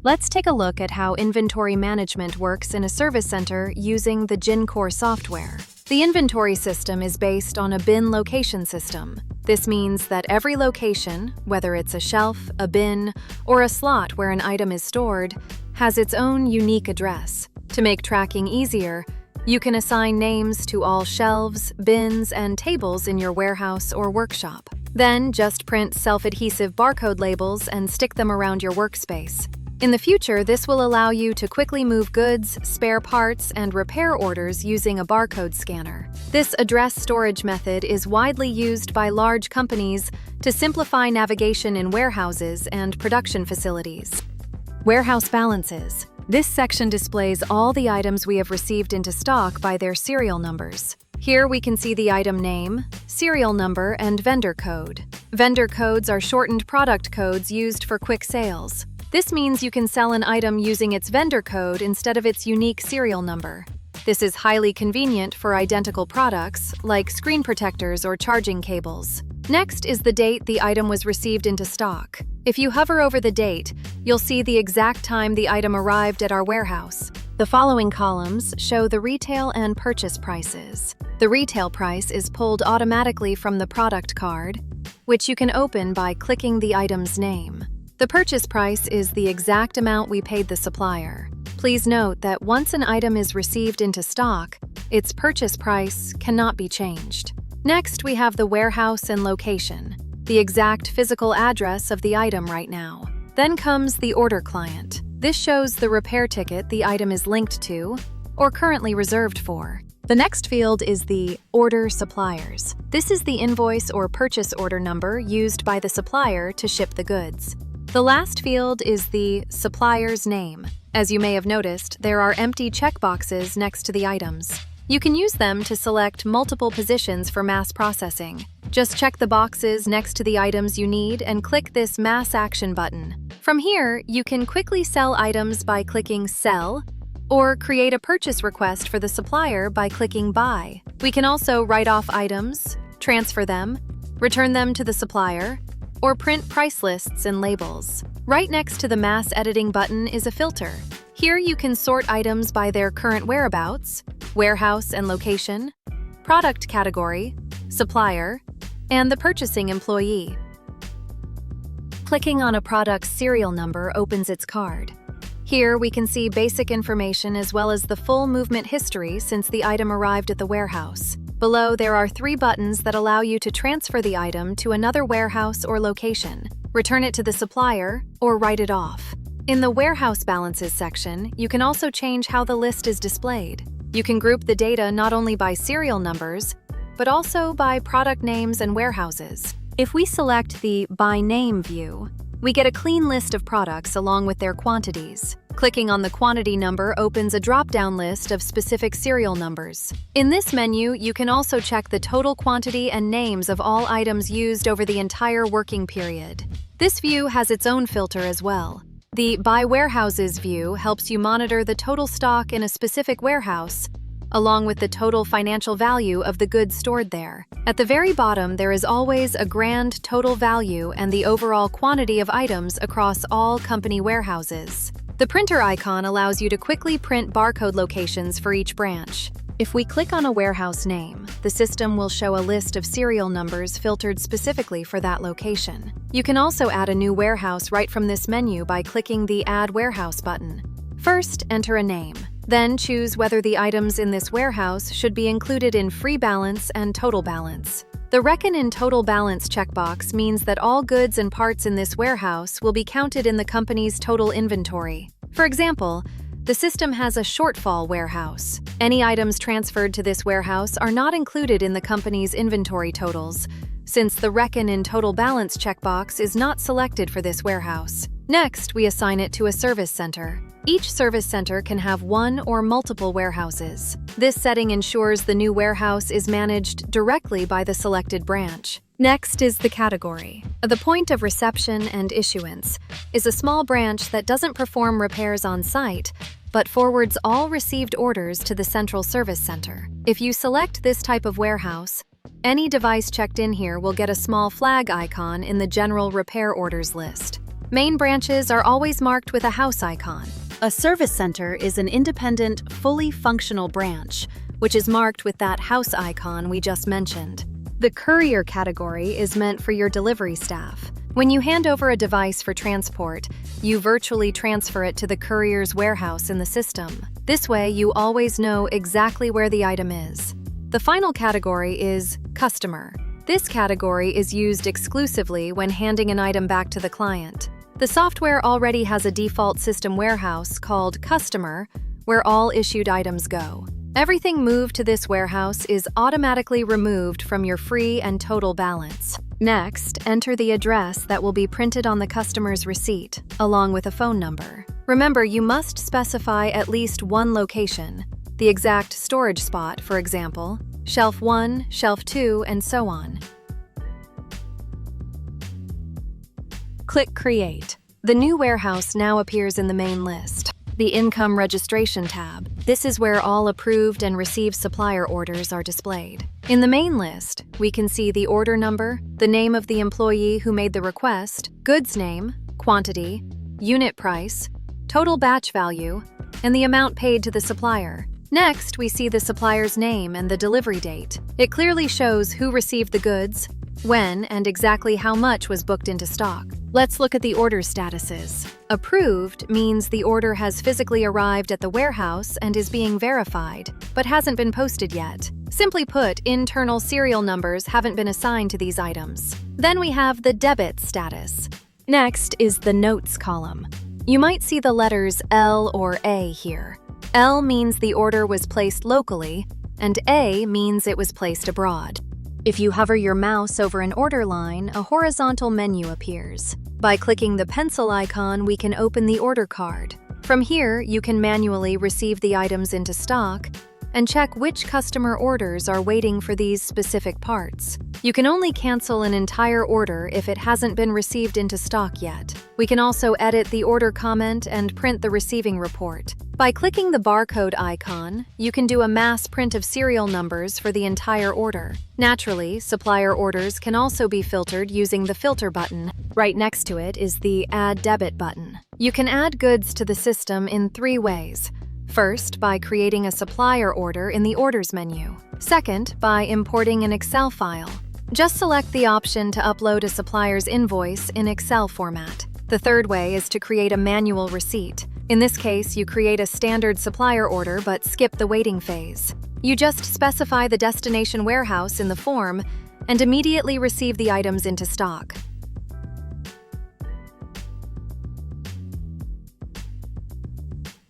Let's take a look at how inventory management works in a service center using the Gincore software. The inventory system is based on a bin location system. This means that every location, whether it's a shelf, a bin, or a slot where an item is stored, has its own unique address. To make tracking easier, you can assign names to all shelves, bins, and tables in your warehouse or workshop. Then just print self-adhesive barcode labels and stick them around your workspace. In the future, this will allow you to quickly move goods, spare parts, and repair orders using a barcode scanner. This address storage method is widely used by large companies to simplify navigation in warehouses and production facilities. Warehouse balances. This section displays all the items we have received into stock by their serial numbers. Here we can see the item name, serial number, and vendor code. Vendor codes are shortened product codes used for quick sales. This means you can sell an item using its vendor code instead of its unique serial number. This is highly convenient for identical products, like screen protectors or charging cables. Next is the date the item was received into stock. If you hover over the date, you'll see the exact time the item arrived at our warehouse. The following columns show the retail and purchase prices. The retail price is pulled automatically from the product card, which you can open by clicking the item's name. The purchase price is the exact amount we paid the supplier. Please note that once an item is received into stock, its purchase price cannot be changed. Next, we have the warehouse and location, the exact physical address of the item right now. Then comes the order client. This shows the repair ticket the item is linked to or currently reserved for. The next field is the order suppliers. This is the invoice or purchase order number used by the supplier to ship the goods. The last field is the supplier's name. As you may have noticed, there are empty checkboxes next to the items. You can use them to select multiple positions for mass processing. Just check the boxes next to the items you need and click this Mass Action button. From here, you can quickly sell items by clicking Sell, or create a purchase request for the supplier by clicking Buy. We can also write off items, transfer them, return them to the supplier, or print price lists and labels. Right next to the Mass Editing button is a filter. Here you can sort items by their current whereabouts, warehouse and location, product category, supplier, and the purchasing employee. Clicking on a product's serial number opens its card. Here we can see basic information as well as the full movement history since the item arrived at the warehouse. Below, there are 3 buttons that allow you to transfer the item to another warehouse or location, return it to the supplier, or write it off. In the Warehouse Balances section, you can also change how the list is displayed. You can group the data not only by serial numbers, but also by product names and warehouses. If we select the By Name view, we get a clean list of products along with their quantities. Clicking on the quantity number opens a drop-down list of specific serial numbers. In this menu, you can also check the total quantity and names of all items used over the entire working period. This view has its own filter as well. The By Warehouses view helps you monitor the total stock in a specific warehouse, along with the total financial value of the goods stored there. At the very bottom, there is always a grand total value and the overall quantity of items across all company warehouses. The printer icon allows you to quickly print barcode locations for each branch. If we click on a warehouse name, the system will show a list of serial numbers filtered specifically for that location. You can also add a new warehouse right from this menu by clicking the Add Warehouse button. First, enter a name. Then choose whether the items in this warehouse should be included in free balance and total balance. The Reckon in Total Balance checkbox means that all goods and parts in this warehouse will be counted in the company's total inventory. For example, the system has a shortfall warehouse. Any items transferred to this warehouse are not included in the company's inventory totals, since the Reckon in Total Balance checkbox is not selected for this warehouse. Next, we assign it to a service center. Each service center can have one or multiple warehouses. This setting ensures the new warehouse is managed directly by the selected branch. Next is the category. The point of reception and issuance is a small branch that doesn't perform repairs on site, but forwards all received orders to the central service center. If you select this type of warehouse, any device checked in here will get a small flag icon in the general repair orders list. Main branches are always marked with a house icon. A service center is an independent, fully functional branch, which is marked with that house icon we just mentioned. The courier category is meant for your delivery staff. When you hand over a device for transport, you virtually transfer it to the courier's warehouse in the system. This way, you always know exactly where the item is. The final category is customer. This category is used exclusively when handing an item back to the client. The software already has a default system warehouse called Customer, where all issued items go. Everything moved to this warehouse is automatically removed from your free and total balance. Next, enter the address that will be printed on the customer's receipt, along with a phone number. Remember, you must specify at least one location, the exact storage spot, for example, shelf 1, shelf 2, and so on. Click Create. The new warehouse now appears in the main list. The Income Registration tab. This is where all approved and received supplier orders are displayed. In the main list, we can see the order number, the name of the employee who made the request, goods name, quantity, unit price, total batch value, and the amount paid to the supplier. Next, we see the supplier's name and the delivery date. It clearly shows who received the goods, when, and exactly how much was booked into stock. Let's look at the order statuses. Approved means the order has physically arrived at the warehouse and is being verified, but hasn't been posted yet. Simply put, internal serial numbers haven't been assigned to these items. Then we have the debit status. Next is the notes column. You might see the letters L or A here. L means the order was placed locally, and A means it was placed abroad. If you hover your mouse over an order line, a horizontal menu appears. By clicking the pencil icon, we can open the order card. From here, you can manually receive the items into stock and check which customer orders are waiting for these specific parts. You can only cancel an entire order if it hasn't been received into stock yet. We can also edit the order comment and print the receiving report. By clicking the barcode icon, you can do a mass print of serial numbers for the entire order. Naturally, supplier orders can also be filtered using the filter button. Right next to it is the Add Debit button. You can add goods to the system in 3 ways. First, by creating a supplier order in the Orders menu. Second, by importing an Excel file. Just select the option to upload a supplier's invoice in Excel format. The third way is to create a manual receipt. In this case, you create a standard supplier order but skip the waiting phase. You just specify the destination warehouse in the form and immediately receive the items into stock.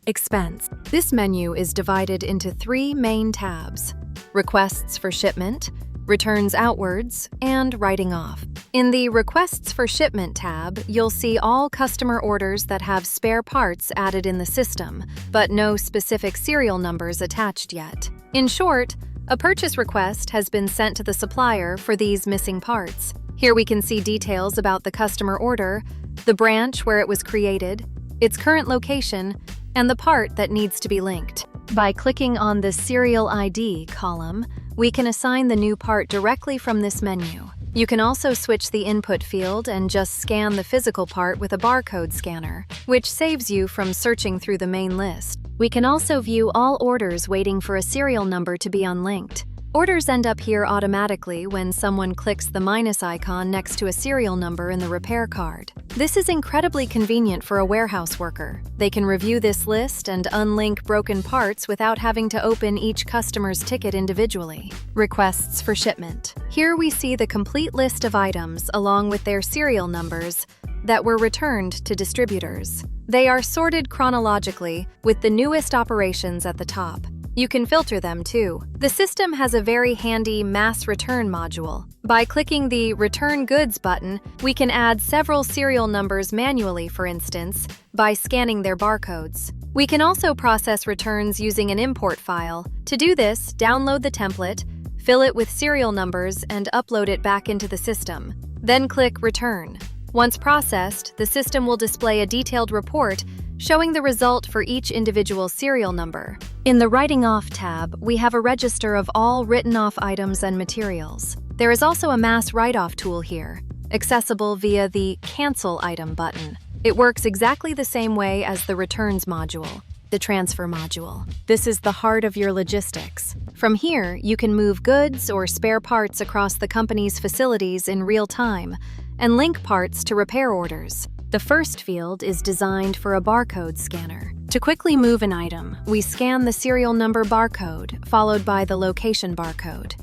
Expense. This menu is divided into 3 main tabs: Requests for Shipment, Returns Outwards, and Writing Off. In the Requests for Shipment tab, you'll see all customer orders that have spare parts added in the system, but no specific serial numbers attached yet. In short, a purchase request has been sent to the supplier for these missing parts. Here we can see details about the customer order, the branch where it was created, its current location, and the part that needs to be linked. By clicking on the Serial ID column, we can assign the new part directly from this menu. You can also switch the input field and just scan the physical part with a barcode scanner, which saves you from searching through the main list. We can also view all orders waiting for a serial number to be unlinked. Orders end up here automatically when someone clicks the minus icon next to a serial number in the repair card. This is incredibly convenient for a warehouse worker. They can review this list and unlink broken parts without having to open each customer's ticket individually. Requests for Shipment. Here we see the complete list of items along with their serial numbers that were returned to distributors. They are sorted chronologically with the newest operations at the top. You can filter them too. The system has a very handy mass return module. By clicking the Return Goods button, we can add several serial numbers manually, for instance, by scanning their barcodes. We can also process returns using an import file. To do this, download the template, fill it with serial numbers, and upload it back into the system. Then click Return. Once processed, the system will display a detailed report showing the result for each individual serial number. In the Writing Off tab, we have a register of all written off items and materials. There is also a mass write-off tool here, accessible via the Cancel Item button. It works exactly the same way as the returns module, the transfer module. This is the heart of your logistics. From here, you can move goods or spare parts across the company's facilities in real time and link parts to repair orders. The first field is designed for a barcode scanner. To quickly move an item, we scan the serial number barcode, followed by the location barcode.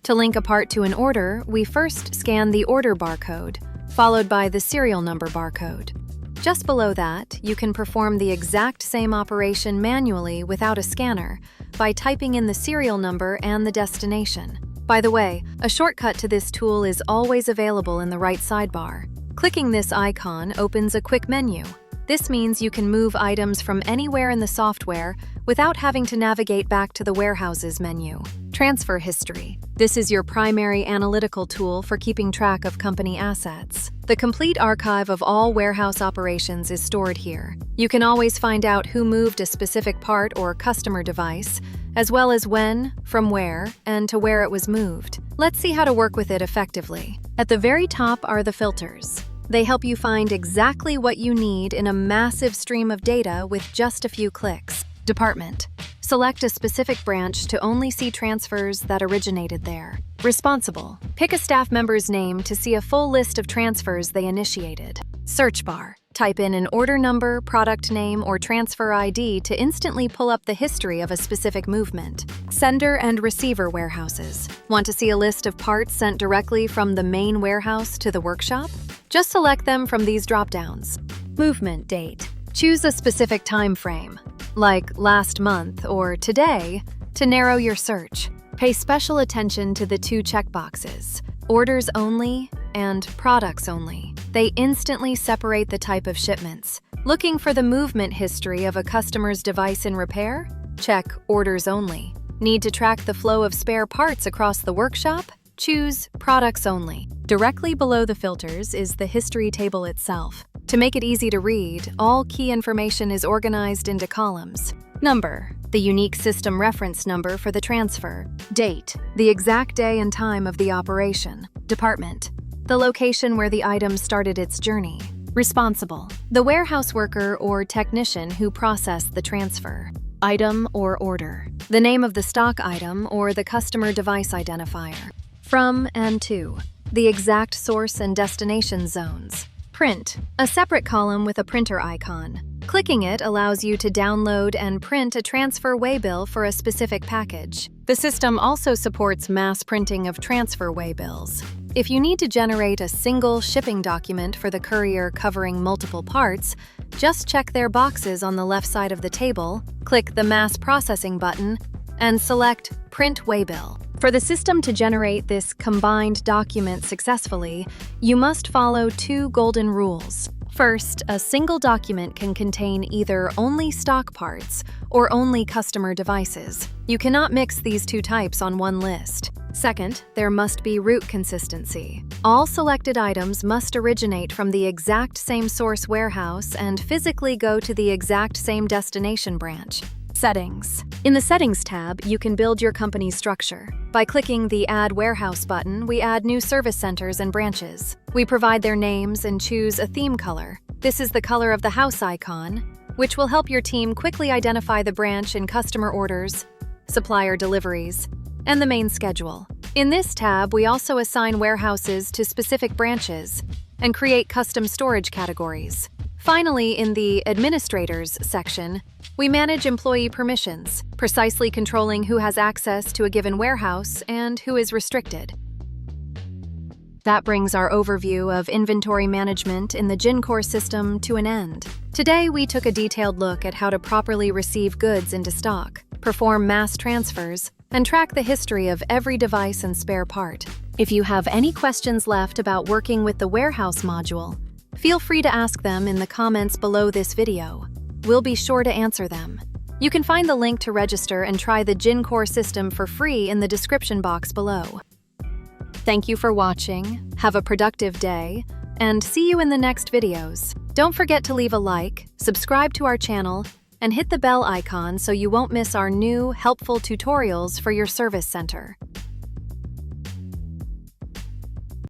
To link a part to an order, we first scan the order barcode, followed by the serial number barcode. Just below that, you can perform the exact same operation manually without a scanner by typing in the serial number and the destination. By the way, a shortcut to this tool is always available in the right sidebar. Clicking this icon opens a quick menu. This means you can move items from anywhere in the software without having to navigate back to the warehouses menu. Transfer history. This is your primary analytical tool for keeping track of company assets. The complete archive of all warehouse operations is stored here. You can always find out who moved a specific part or customer device, as well as when, from where, and to where it was moved. Let's see how to work with it effectively. At the very top are the filters. They help you find exactly what you need in a massive stream of data with just a few clicks. Department. Select a specific branch to only see transfers that originated there. Responsible. Pick a staff member's name to see a full list of transfers they initiated. Search bar. Type in an order number, product name, or transfer ID to instantly pull up the history of a specific movement. Sender and receiver warehouses. Want to see a list of parts sent directly from the main warehouse to the workshop? Just select them from these drop-downs. Movement date. Choose a specific time frame, like last month or today, to narrow your search. Pay special attention to the two checkboxes, orders only and products only. They instantly separate the type of shipments. Looking for the movement history of a customer's device in repair? Check orders only. Need to track the flow of spare parts across the workshop? Choose products only. Directly below the filters is the history table itself. To make it easy to read, all key information is organized into columns. Number, the unique system reference number for the transfer. Date, the exact day and time of the operation. Department, the location where the item started its journey. Responsible, the warehouse worker or technician who processed the transfer. Item or order, the name of the stock item or the customer device identifier. From and to, the exact source and destination zones. Print, a separate column with a printer icon. Clicking it allows you to download and print a transfer waybill for a specific package. The system also supports mass printing of transfer waybills. If you need to generate a single shipping document for the courier covering multiple parts, just check their boxes on the left side of the table, click the Mass Processing button, and select Print Waybill. For the system to generate this combined document successfully, you must follow two golden rules. First, a single document can contain either only stock parts or only customer devices. You cannot mix these two types on one list. Second, there must be route consistency. All selected items must originate from the exact same source warehouse and physically go to the exact same destination branch. Settings. In the Settings tab, you can build your company's structure. By clicking the Add Warehouse button, we add new service centers and branches. We provide their names and choose a theme color. This is the color of the house icon, which will help your team quickly identify the branch in customer orders, supplier deliveries, and the main schedule. In this tab, we also assign warehouses to specific branches and create custom storage categories. Finally, in the Administrators section, we manage employee permissions, precisely controlling who has access to a given warehouse and who is restricted. That brings our overview of inventory management in the Gincore system to an end. Today, we took a detailed look at how to properly receive goods into stock, perform mass transfers, and track the history of every device and spare part. If you have any questions left about working with the warehouse module, feel free to ask them in the comments below this video. We'll be sure to answer them. You can find the link to register and try the Gincore system for free in the description box below. Thank you for watching, have a productive day, and see you in the next videos. Don't forget to leave a like, subscribe to our channel, and hit the bell icon so you won't miss our new, helpful tutorials for your service center.